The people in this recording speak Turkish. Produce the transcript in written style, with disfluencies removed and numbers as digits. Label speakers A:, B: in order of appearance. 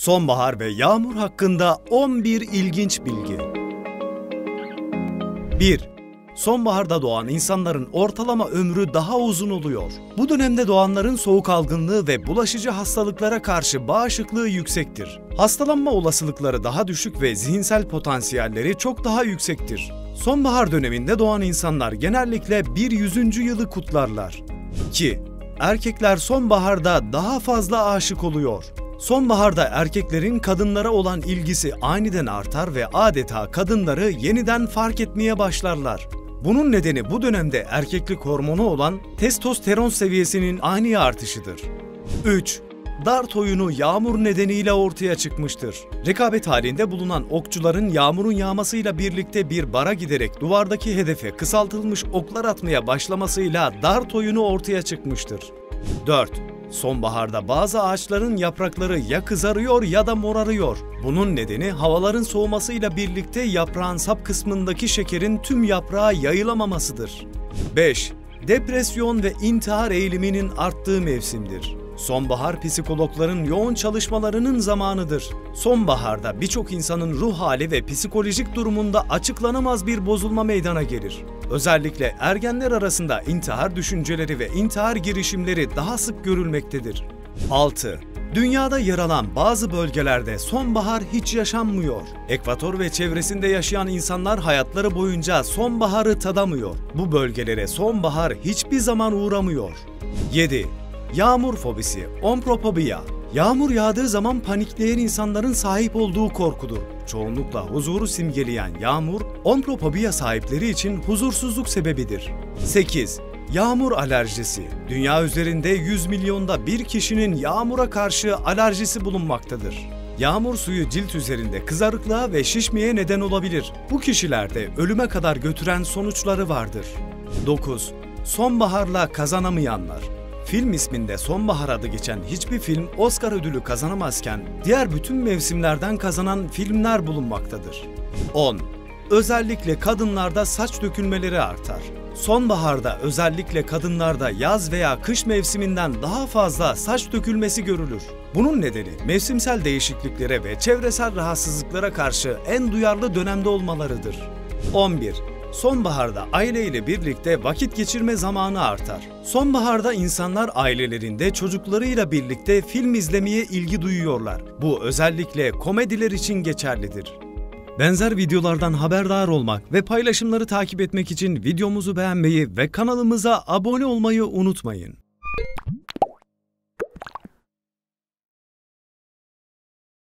A: Sonbahar ve yağmur hakkında 11 ilginç bilgi. 1. Sonbaharda doğan insanların ortalama ömrü daha uzun oluyor. Bu dönemde doğanların soğuk algınlığı ve bulaşıcı hastalıklara karşı bağışıklığı yüksektir. Hastalanma olasılıkları daha düşük ve zihinsel potansiyelleri çok daha yüksektir. Sonbahar döneminde doğan insanlar genellikle bir 100. yılı kutlarlar. 2. Erkekler sonbaharda daha fazla aşık oluyor. Sonbaharda erkeklerin kadınlara olan ilgisi aniden artar ve adeta kadınları yeniden fark etmeye başlarlar. Bunun nedeni bu dönemde erkeklik hormonu olan testosteron seviyesinin ani artışıdır. 3. Dart oyunu yağmur nedeniyle ortaya çıkmıştır. Rekabet halinde bulunan okçuların yağmurun yağmasıyla birlikte bir bara giderek duvardaki hedefe kısaltılmış oklar atmaya başlamasıyla dart oyunu ortaya çıkmıştır. 4. Sonbaharda bazı ağaçların yaprakları ya kızarıyor ya da morarıyor. Bunun nedeni havaların soğumasıyla birlikte yaprağın sap kısmındaki şekerin tüm yaprağa yayılamamasıdır. 5. Depresyon ve intihar eğiliminin arttığı mevsimdir. Sonbahar psikologların yoğun çalışmalarının zamanıdır. Sonbaharda birçok insanın ruh hali ve psikolojik durumunda açıklanamaz bir bozulma meydana gelir. Özellikle ergenler arasında intihar düşünceleri ve intihar girişimleri daha sık görülmektedir. 6. Dünyada yer alan bazı bölgelerde sonbahar hiç yaşanmıyor. Ekvator ve çevresinde yaşayan insanlar hayatları boyunca sonbaharı tadamıyor. Bu bölgelere sonbahar hiçbir zaman uğramıyor. 7. Yağmur fobisi, ompropobiya. Yağmur yağdığı zaman panikleyen insanların sahip olduğu korkudur. Çoğunlukla huzuru simgeleyen yağmur, ompropobiya sahipleri için huzursuzluk sebebidir. 8. Yağmur alerjisi. Dünya üzerinde 100 milyonda bir kişinin yağmura karşı alerjisi bulunmaktadır. Yağmur suyu cilt üzerinde kızarıklığa ve şişmeye neden olabilir. Bu kişilerde ölüme kadar götüren sonuçları vardır. 9. Sonbaharla kazanamayanlar. Film isminde sonbahar adı geçen hiçbir film Oscar ödülü kazanamazken diğer bütün mevsimlerden kazanan filmler bulunmaktadır. 10. Özellikle kadınlarda saç dökülmeleri artar. Sonbaharda özellikle kadınlarda yaz veya kış mevsiminden daha fazla saç dökülmesi görülür. Bunun nedeni mevsimsel değişikliklere ve çevresel rahatsızlıklara karşı en duyarlı dönemde olmalarıdır. 11. Sonbaharda aileyle birlikte vakit geçirme zamanı artar. Sonbaharda insanlar ailelerinde çocuklarıyla birlikte film izlemeye ilgi duyuyorlar. Bu özellikle komediler için geçerlidir. Benzer videolardan haberdar olmak ve paylaşımları takip etmek için videomuzu beğenmeyi ve kanalımıza abone olmayı unutmayın.